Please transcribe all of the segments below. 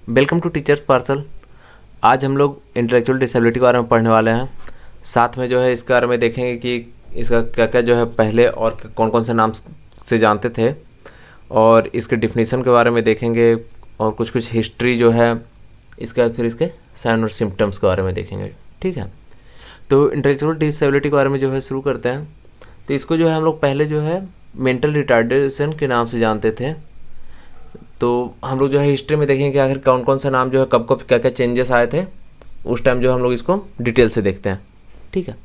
Welcome to teachers parcel. आज हम लोग इंटेलेक्चुअल डिसेबिलिटी के बारे में पढ़ने वाले हैं। साथ में जो है इसके बारे में देखेंगे कि इसका क्या क्या जो है पहले और कौन कौन से नाम से जानते थे, और इसके डिफिनीसन के बारे में देखेंगे, और कुछ कुछ हिस्ट्री जो है इसके बाद फिर इसके साइन और सिम्टम्स के बारे में देखेंगे। ठीक है, तो इंटेलेक्चुअल डिसेबिलिटी के बारे में जो है शुरू करते हैं। तो इसको जो है हम लोग पहले जो है मेंटल रिटार्डेशन के नाम से जानते थे। तो हम लोग जो है हिस्ट्री में देखेंगे कि आखिर कौन कौन सा नाम जो है कब कब क्या क्या चेंजेस आए थे, उस टाइम जो हम लोग इसको डिटेल से देखते हैं। ठीक है,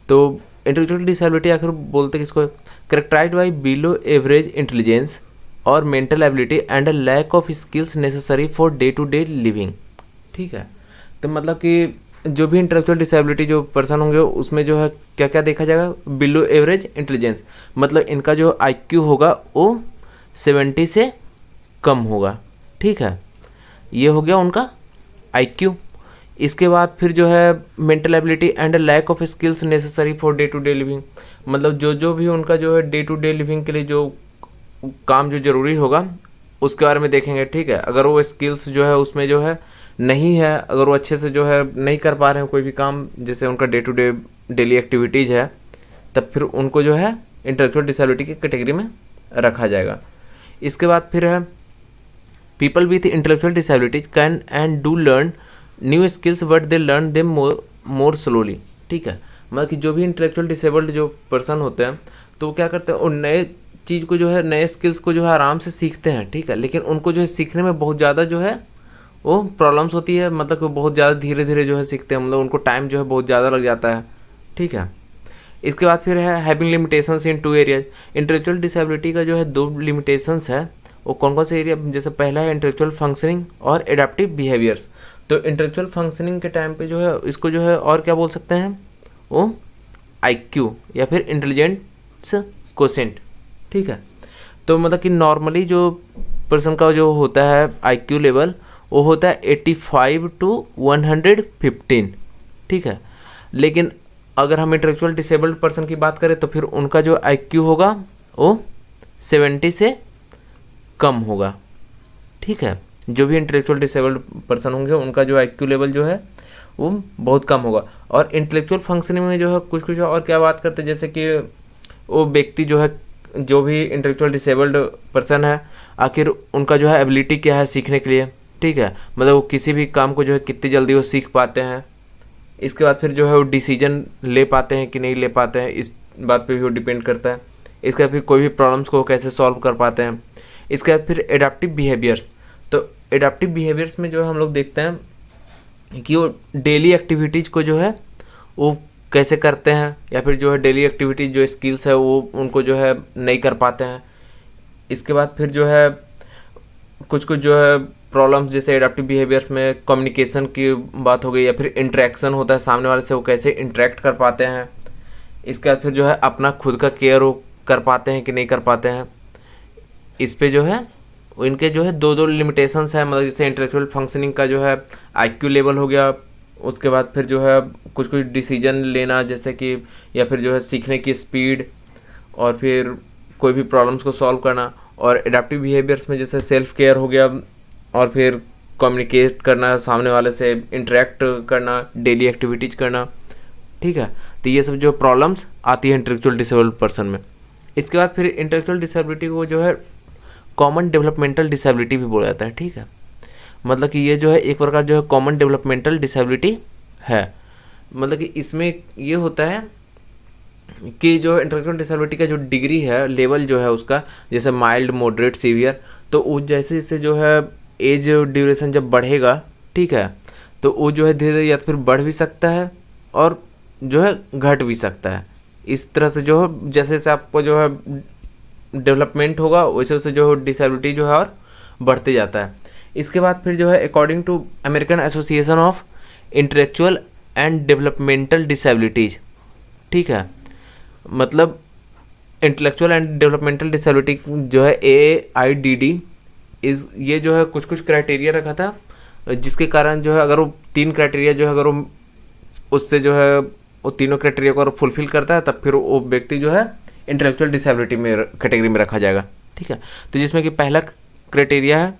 तो इंटेलेक्चुअल डिसेबिलिटी आखिर बोलते किसको? Characterised by below average intelligence और mental ability and a lack of skills necessary for day to day living. ठीक है, तो मतलब कि जो भी इंटेलेक्चुअल डिसेबिलिटी जो पर्सन होंगे उसमें जो है क्या क्या देखा जाएगा? बिलो एवरेज इंटेलिजेंस, मतलब इनका जो IQ होगा वो 70 से कम होगा। ठीक है, ये हो गया उनका IQ। इसके बाद फिर जो है mental ability and lack of skills necessary for day to day living, मतलब जो जो भी उनका जो है डे टू डे लिविंग के लिए जो काम जो ज़रूरी होगा उसके बारे में देखेंगे। ठीक है, अगर वो स्किल्स जो है उसमें जो है नहीं है, अगर वो अच्छे से जो है नहीं कर पा रहे हैं कोई भी काम, जैसे उनका day to day daily activities है, तब फिर उनको जो है इंटेलेक्चुअल डिसेबिलिटी की कैटेगरी में रखा जाएगा। इसके बाद फिर है people with intellectual disabilities can and do learn new skills but they learn them more slowly। ठीक है, मतलब कि जो भी इंटेलेक्चुअल डिसेबल्ड जो पर्सन होते हैं तो वो क्या करते हैं, और नए चीज़ को जो है नए स्किल्स को जो है आराम से सीखते हैं। ठीक है, लेकिन उनको जो है सीखने में बहुत ज़्यादा जो है वो प्रॉब्लम्स होती है, मतलब कि वो बहुत ज़्यादा धीरे धीरे जो है सीखते हैं, मतलब उनको टाइम जो है बहुत ज़्यादा लग जाता है। ठीक है, इसके बाद फिर है हैविंग लिमिटेशंस इन 2 एरियाज। इंटेलेक्चुअल डिसेबिलिटी का जो है 2 लिमिटेशंस है, वो कौन कौन से एरिया? जैसे पहला है इंटेलेक्चुअल फंक्शनिंग और एडेप्टिव बिहेवियर्स। तो इंटेलेक्चुअल फंक्शनिंग के टाइम पे जो है इसको जो है और क्या बोल सकते हैं, वो IQ या फिर इंटेलिजेंस कोसेंट। ठीक है, तो मतलब कि नॉर्मली जो पर्सन का जो होता है IQ लेवल वो होता है 85 to 115। ठीक है, लेकिन अगर हम इंटेलेक्चुअल डिसेबल्ड पर्सन की बात करें तो फिर उनका जो IQ होगा वो 70 से कम होगा। ठीक है, जो भी इंटेलेक्चुअल डिसेबल्ड पर्सन होंगे उनका जो IQ लेवल जो है वो बहुत कम होगा। और इंटेलेक्चुअल फंक्शनिंग में जो है कुछ कुछ और क्या बात करते हैं, जैसे कि वो व्यक्ति जो है जो भी इंटेलेक्चुअल डिसेबल्ड पर्सन है आखिर उनका जो है एबिलिटी क्या है सीखने के लिए। ठीक है, मतलब वो किसी भी काम को जो है कितनी जल्दी वो सीख पाते हैं। इसके बाद फिर जो है वो डिसीजन ले पाते हैं कि नहीं ले पाते हैं, इस बात पे भी वो डिपेंड करता है। इसके बाद फिर कोई भी प्रॉब्लम्स को कैसे सॉल्व कर पाते हैं। इसके बाद फिर एडाप्टिव बिहेवियर्स। तो एडाप्टिव बिहेवियर्स में जो है हम लोग देखते हैं कि वो डेली एक्टिविटीज़ को जो है वो कैसे करते हैं, या फिर जो है डेली एक्टिविटीज जो स्किल्स है वो उनको जो है नहीं कर पाते हैं। इसके बाद फिर जो है कुछ कुछ जो है प्रॉब्लम्स, जैसे एडाप्टिव बिहेवियर्स में कम्युनिकेशन की बात हो गई, या फिर इंटरेक्शन होता है सामने वाले से, वो कैसे इंटरेक्ट कर पाते हैं। इसके बाद फिर जो है अपना खुद का केयर वो कर पाते हैं कि नहीं कर पाते हैं। इस पे जो है इनके जो है 2 लिमिटेशंस है, मतलब जैसे इंटेलेक्चुअल फंक्शनिंग का जो है IQ लेवल हो गया, उसके बाद फिर जो है कुछ कुछ डिसीजन लेना, जैसे कि या फिर जो है सीखने की स्पीड, और फिर कोई भी प्रॉब्लम्स को सॉल्व करना। और एडाप्टिव बिहेवियर्स में जैसे सेल्फ केयर हो गया, और फिर कम्युनिकेट करना सामने वाले से, इंटरेक्ट करना, डेली एक्टिविटीज़ करना। ठीक है, तो ये सब जो प्रॉब्लम्स आती है इंटेलेक्चुअल डिसेबल्ड पर्सन में। इसके बाद फिर इंटेलेक्चुअल डिसेबिलिटी को जो है कॉमन डेवलपमेंटल डिसेबिलिटी भी बोला जाता है। ठीक है, मतलब कि ये जो है एक प्रकार जो है कॉमन डेवलपमेंटल डिसेबिलिटी है। मतलब कि इसमें ये होता है कि जो इंटेलेक्चुअल डिसेबिलिटी का जो डिग्री है, लेवल जो है उसका, जैसे माइल्ड, मॉडरेट, सीवियर, तो वो जैसे जैसे जो है एज ड्यूरेशन जब बढ़ेगा, ठीक है, तो वो जो है धीरे धीरे या तो फिर बढ़ भी सकता है और जो है घट भी सकता है। इस तरह से जो है जैसे जैसे आपको जो है डेवलपमेंट होगा वैसे वैसे जो है डिसेबिलिटी जो है और बढ़ते जाता है। इसके बाद फिर जो है according to American Association of Intellectual and Developmental Disabilities, ठीक है, मतलब इंटेलेक्चुअल एंड डेवलपमेंटल डिसेबिलिटी जो है AIDD इस ये जो है कुछ कुछ क्राइटेरिया रखा था, जिसके कारण जो है अगर वो 3 क्राइटेरिया जो है अगर वो उससे जो है वो तीनों क्राइटेरिया को अगर फुलफिल करता है तब फिर वो व्यक्ति जो है इंटेलेक्चुअल डिसेबिलिटी में कैटेगरी में रखा जाएगा। ठीक है, तो जिसमें कि पहला क्राइटेरिया है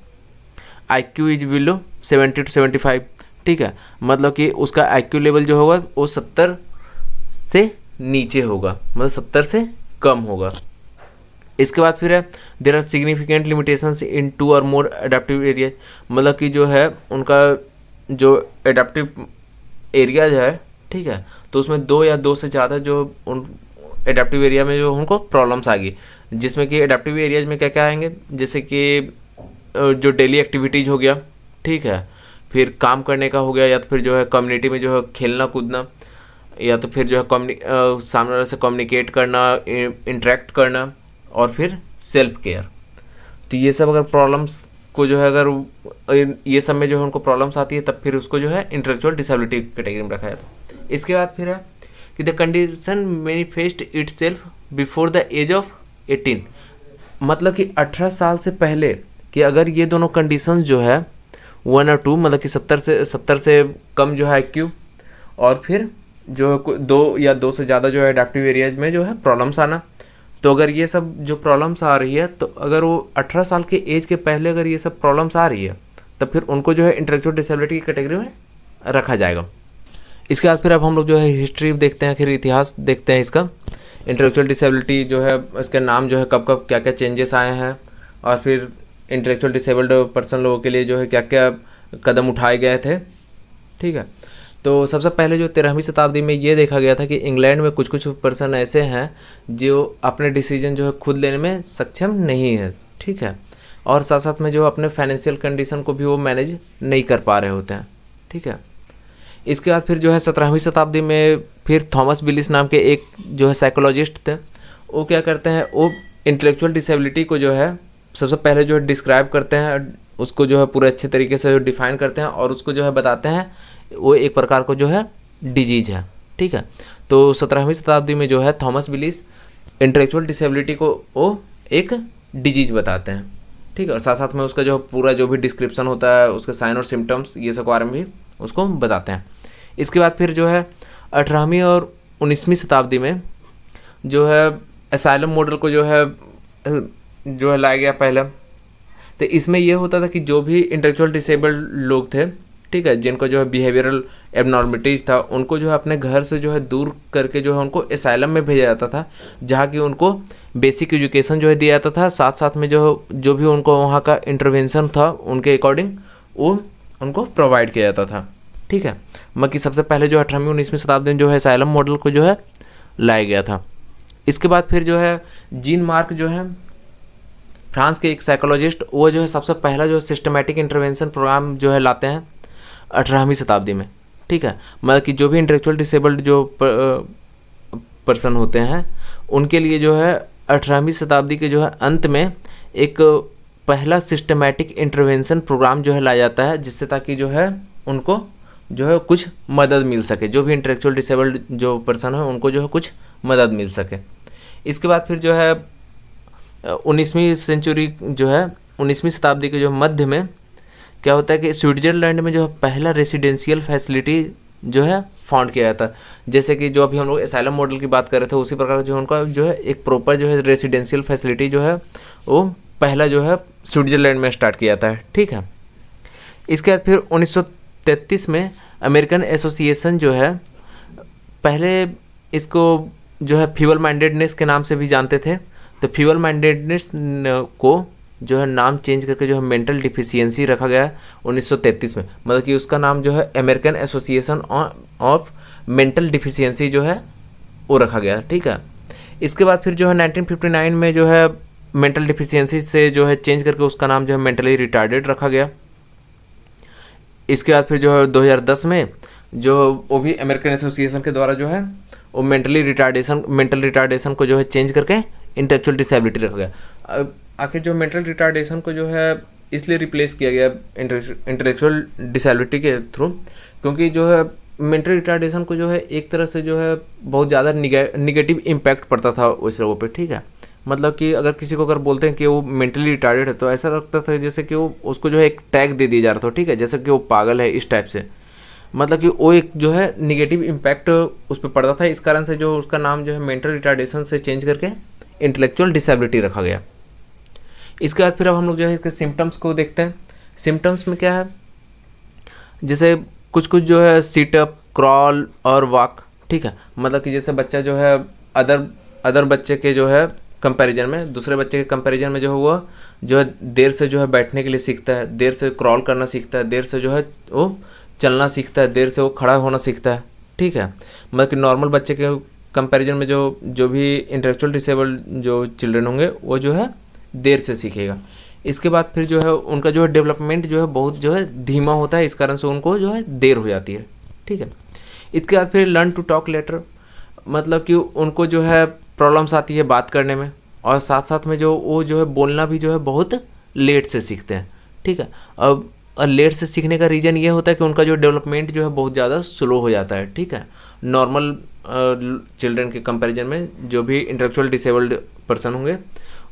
IQ इज बिलो 70 to 75, ठीक है। मतलब कि उसका IQ लेवल जो होगा वो 70 से नीचे होगा, मतलब 70 से कम होगा। इसके बाद फिर है देयर आर सिग्निफिकेंट लिमिटेशंस इन 2 और मोर एडाप्टिव एरिया, मतलब कि जो है उनका जो एडाप्टिव एरियाज है, ठीक है, तो उसमें 2 या 2 से ज़्यादा जो उन एडाप्टिव एरिया में जो उनको प्रॉब्लम्स आ गई, जिसमें कि एडाप्टिव एरियाज में क्या क्या आएंगे, जैसे कि जो डेली एक्टिविटीज़ हो गया, ठीक है, फिर काम करने का हो गया, या तो फिर जो है कम्युनिटी में जो है खेलना कूदना, या तो फिर जो है सामने वाले से कम्युनिकेट करना, इंटरेक्ट करना, और फिर सेल्फ केयर। तो ये सब अगर प्रॉब्लम्स को जो है अगर ये सब में जो है उनको प्रॉब्लम्स आती है, तब फिर उसको जो है इंटेलेक्चुअल डिसेबिलिटी कैटेगरी में रखा जाता है। इसके बाद फिर है कि the condition manifest itself before the age of 18, मतलब कि 18 साल से पहले, कि अगर ये दोनों कंडीशन जो है 1 और 2, मतलब कि 70 से कम जो है IQ, और फिर जो 2 या 2 से ज़्यादा जो है एडेप्टिव एरियाज में जो है प्रॉब्लम्स आना, तो अगर ये सब जो प्रॉब्लम्स आ रही है, तो अगर वो 18 साल के एज के पहले अगर ये सब प्रॉब्लम्स आ रही है, तब फिर उनको जो है इंटेलेक्चुअल डिसेबिलिटी की कैटेगरी में रखा जाएगा। इसके बाद फिर अब हम लोग जो है हिस्ट्री देखते हैं, फिर इतिहास देखते हैं इसका। इंटेलेक्चुअल डिसेबिलिटी जो है इसके नाम जो है कब कब क्या क्या चेंजेस आए हैं, और फिर इंटेलेक्चुअल डिसेबल्ड पर्सन लोगों के लिए जो है क्या क्या कदम उठाए गए थे, ठीक है। तो सबसे पहले जो 13वीं शताब्दी में ये देखा गया था कि इंग्लैंड में कुछ कुछ पर्सन ऐसे हैं जो अपने डिसीजन जो है खुद लेने में सक्षम नहीं है, ठीक है, और साथ साथ में जो अपने फाइनेंशियल कंडीशन को भी वो मैनेज नहीं कर पा रहे होते हैं, ठीक है। इसके बाद फिर जो है 17वीं शताब्दी में फिर थॉमस बिलिस नाम के एक जो है साइकोलॉजिस्ट थे, वो क्या करते हैं, वो इंटेलेक्चुअल डिसेबिलिटी को जो है सबसे पहले जो है डिस्क्राइब करते हैं, उसको जो है पूरे अच्छे तरीके से डिफाइन करते हैं, और उसको जो है बताते हैं वो एक प्रकार को जो है डिजीज है, ठीक है। तो 17वीं शताब्दी में जो है थॉमस बिलिस इंटेलेक्चुअल डिसेबिलिटी को वो एक डिजीज बताते हैं, ठीक है, और साथ साथ में उसका जो पूरा जो भी डिस्क्रिप्शन होता है, उसके साइन और सिम्टम्स, ये सब के बारे में भी उसको बताते हैं। इसके बाद फिर जो है 18वीं और 19वीं शताब्दी में जो है एसाइलम मॉडल को जो है लाया गया पहले। तो इसमें यह होता था कि जो भी इंटेलेक्चुअल डिसेबल्ड लोग थे, ठीक है, जिनको जो है बिहेवियरल एबनॉर्मिटीज़ था, उनको जो है अपने घर से जो है दूर करके जो है उनको एसाइलम में भेजा जाता था, जहाँ की उनको बेसिक एजुकेशन जो है दिया जाता था, साथ साथ में जो भी उनको वहाँ का इंटरवेंशन था उनके अकॉर्डिंग वो उनको प्रोवाइड किया जाता था, ठीक है। बाकी सबसे पहले जो 18वीं 19वीं शताब्दी में जो है एसाइलम मॉडल को जो है लाया गया था। इसके बाद फिर जो है जीन मार्क जो है फ्रांस के एक साइकोलॉजिस्ट, वो जो है सबसे पहला जो सिस्टमेटिक इंटरवेंशन प्रोग्राम जो है लाते हैं 18वीं शताब्दी में, ठीक है। मतलब कि जो भी इंटेलेक्चुअल डिसेबल्ड जो पर्सन होते हैं उनके लिए जो है 18वीं शताब्दी के जो है अंत में एक पहला सिस्टमेटिक इंटरवेंशन प्रोग्राम जो है लाया जाता है, जिससे ताकि जो है उनको जो है कुछ मदद मिल सके, जो भी इंटेलेक्चुअल डिसेबल्ड जो पर्सन है उनको जो है कुछ मदद मिल सके। इसके बाद फिर जो है 19वीं सेंचुरी जो है 19वीं शताब्दी के जो मध्य में क्या होता है कि स्विट्जरलैंड में जो है पहला रेसिडेंशियल फैसिलिटी जो है फाउंड किया जाता है। जैसे कि जो अभी हम लोग एसाइलम मॉडल की बात कर रहे थे, उसी प्रकार जो उनका जो है एक प्रॉपर जो है रेसिडेंशियल फैसिलिटी जो है वो पहला जो है स्विट्जरलैंड में स्टार्ट किया जाता है, ठीक है। इसके बाद फिर 1933 में अमेरिकन एसोसिएशन जो है, पहले इसको जो है फीबल माइंडेडनेस के नाम से भी जानते थे, तो फीबल माइंडेडनेस को जो है नाम चेंज करके जो है मेंटल डिफिशियंसी रखा गया 1933 में, मतलब कि उसका नाम जो है American Association of mental deficiency जो है वो रखा गया, ठीक है। इसके बाद फिर जो है 1959 में जो है मेंटल डिफिशियंसी से जो है चेंज करके उसका नाम जो है मेंटली रिटार्डेड रखा गया। इसके बाद फिर जो है 2010 में जो वो भी अमेरिकन एसोसिएशन के द्वारा जो है वो मेंटल रिटार्डेशन को जो है चेंज करके इंटेलेक्चुअल डिसेबिलिटी रखा गया। आखिर जो मेंटल रिटार्डेशन को जो है इसलिए रिप्लेस किया गया इंटेलेक्चुअल डिसेबिलिटी के थ्रू, क्योंकि जो है मेंटल रिटार्डेशन को जो है एक तरह से जो है बहुत ज़्यादा निगेटिव इम्पैक्ट पड़ता था उस लोगों पे, ठीक है। मतलब कि अगर किसी को अगर बोलते हैं कि वो मेंटली रिटार्डेड है, तो ऐसा लगता था जैसे कि वो उसको जो है एक टैग दे दिया जा रहा था, ठीक है, जैसे कि वो पागल है, इस टाइप से। मतलब कि वो एक जो है निगेटिव इम्पैक्ट उस पर पड़ता था, इस कारण से जो उसका नाम जो है मेंटल रिटार्डेशन से चेंज करके इंटेलेक्चुअल डिसेबिलिटी रखा गया। इसके बाद फिर अब हम लोग जो है इसके सिम्टम्स को देखते हैं। सिम्टम्स में क्या है जैसे कुछ कुछ जो है सीटअप, क्रॉल और वॉक, ठीक है। मतलब कि जैसे बच्चा जो है अदर बच्चे के जो है कंपैरिजन में, दूसरे बच्चे के कंपैरिजन में जो है वो जो है देर से जो है बैठने के लिए सीखता है, देर से क्रॉल करना सीखता है, देर से जो है वो चलना सीखता है, देर से वो खड़ा होना सीखता है, ठीक है। मतलब कि नॉर्मल बच्चे के कंपैरिजन में जो भी इंटेलेक्चुअल डिसेबल्ड जो चिल्ड्रन होंगे वो जो है देर से सीखेगा। इसके बाद फिर जो है उनका जो है डेवलपमेंट जो है बहुत जो है धीमा होता है, इस कारण से उनको जो है देर हो जाती है, ठीक है। इसके बाद फिर लर्न टू टॉक लेटर, मतलब कि उनको जो है प्रॉब्लम्स आती है बात करने में, और साथ साथ में जो वो जो है बोलना भी जो है बहुत लेट से सीखते हैं, ठीक है। अब लेट से सीखने का रीज़न ये होता है कि उनका जो डेवलपमेंट जो है बहुत ज़्यादा स्लो हो जाता है, ठीक है। नॉर्मल चिल्ड्रन के कंपैरिजन में जो भी इंटेलेक्चुअल डिसेबल्ड पर्सन होंगे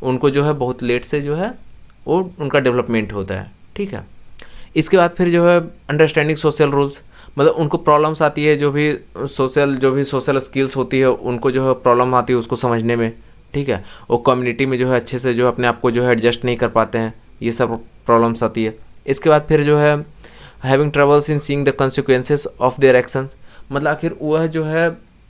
उनको जो है बहुत लेट से जो है वो उनका डेवलपमेंट होता है, ठीक है। इसके बाद फिर जो है अंडरस्टैंडिंग सोशल रूल्स, मतलब उनको प्रॉब्लम्स आती है जो भी सोशल स्किल्स होती है उनको जो है प्रॉब्लम आती है उसको समझने में, ठीक है। वो कम्युनिटी में जो है अच्छे से जो अपने आप को जो है एडजस्ट नहीं कर पाते हैं, ये सब प्रॉब्लम्स आती है। इसके बाद फिर जो है having troubles in seeing the consequences of their actions, मतलब आखिर वह जो है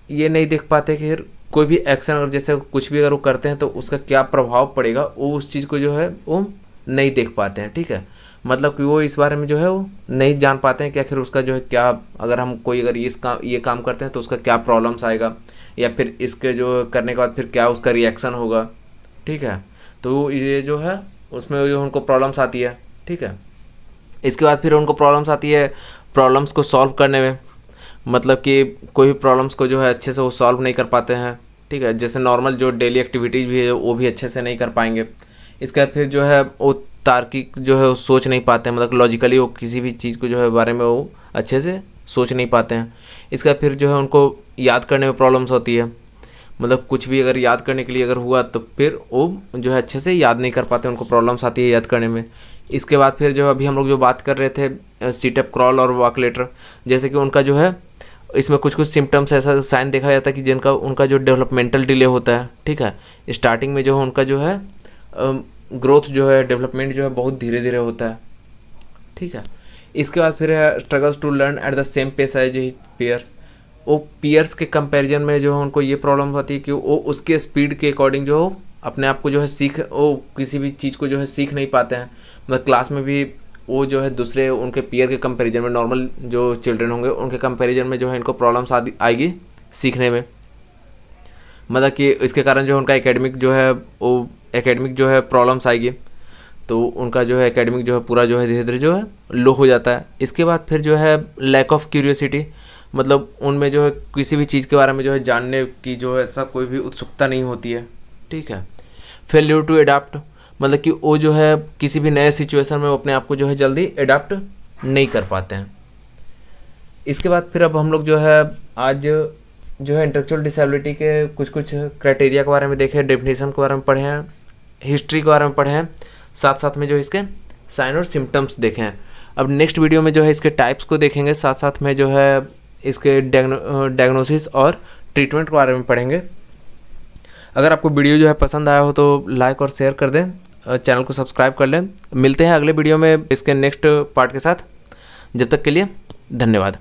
ये नहीं देख पाते कि कोई भी एक्शन अगर जैसे कुछ भी अगर वो करते हैं तो उसका क्या प्रभाव पड़ेगा, वो उस चीज़ को जो है वो नहीं देख पाते हैं, ठीक है। मतलब कि वो इस बारे में जो है वो नहीं जान पाते हैं कि आखिर उसका जो है क्या, अगर हम कोई अगर ये काम करते हैं तो उसका क्या प्रॉब्लम्स आएगा, या फिर इसके जो करने के बाद फिर क्या उसका रिएक्शन होगा, ठीक है। तो ये जो है उसमें जो उनको प्रॉब्लम्स आती है, ठीक है। इसके बाद फिर उनको प्रॉब्लम्स आती है प्रॉब्लम्स को सॉल्व करने में, मतलब कि कोई भी प्रॉब्लम्स को जो है अच्छे से वो सॉल्व नहीं कर पाते हैं, ठीक है। जैसे नॉर्मल जो डेली एक्टिविटीज़ भी है वो भी अच्छे से नहीं कर पाएंगे। इसके बाद फिर जो है वो तार्किक जो है वो सोच नहीं पाते हैं, मतलब लॉजिकली वो किसी भी चीज़ को जो है बारे में वो अच्छे से सोच नहीं पाते हैं। इसके बाद फिर जो है उनको याद करने में प्रॉब्लम्स होती है, मतलब कुछ भी अगर याद करने के लिए अगर हुआ तो फिर वो जो है अच्छे से याद नहीं कर पाते, उनको प्रॉब्लम्स आती है याद करने में। इसके बाद फिर जो अभी हम लोग जो बात कर रहे थे सीटअप, क्रॉल और वॉक लेटर, जैसे कि उनका जो है इसमें कुछ कुछ सिम्टम्स ऐसा साइन देखा जाता है कि जिनका उनका जो डेवलपमेंटल डिले होता है, ठीक है। स्टार्टिंग में जो है उनका जो है ग्रोथ जो है डेवलपमेंट जो है बहुत धीरे धीरे होता है, ठीक है। इसके बाद फिर है struggles to learn at the same pace as his peers, वो पीयर्स के कंपैरिजन में जो है उनको ये प्रॉब्लम होती है कि वो उसके स्पीड के अकॉर्डिंग जो अपने आप को जो है वो किसी भी चीज़ को जो है सीख नहीं पाते हैं। मतलब क्लास में भी वो जो है दूसरे उनके पीयर के कंपैरिजन में, नॉर्मल जो चिल्ड्रन होंगे उनके कंपैरिजन में जो है इनको प्रॉब्लम्स आएगी सीखने में, मतलब कि इसके कारण जो उनका एकेडमिक जो है प्रॉब्लम्स आएगी, तो उनका जो है एकेडमिक जो है पूरा जो है धीरे धीरे जो है लो हो जाता है। इसके बाद फिर जो है लैक ऑफ क्यूरियोसिटी, मतलब उनमें जो है किसी भी चीज़ के बारे में जो है जानने की जो है ऐसा कोई भी उत्सुकता नहीं होती है, ठीक है। फेल्यूर टू एडाप्ट, मतलब कि वो जो है किसी भी नए सिचुएशन में वो अपने आप को जो है जल्दी एडाप्ट नहीं कर पाते हैं। इसके बाद फिर अब हम लोग जो है आज जो है इंटेलेक्चुअल डिसेबिलिटी के कुछ कुछ क्राइटेरिया के बारे में देखे, डेफिनेशन के बारे में पढ़े हैं, हिस्ट्री के बारे में पढ़े हैं, साथ साथ में जो इसके साइन और सिम्टम्स देखे हैं। अब नेक्स्ट वीडियो में जो है इसके टाइप्स को देखेंगे, साथ साथ में जो है इसके डायग्नोसिस और ट्रीटमेंट के बारे में पढ़ेंगे। अगर आपको वीडियो जो है पसंद आया हो तो लाइक और शेयर कर दें, चैनल को सब्सक्राइब कर लें। मिलते हैं अगले वीडियो में इसके नेक्स्ट पार्ट के साथ, जब तक के लिए धन्यवाद।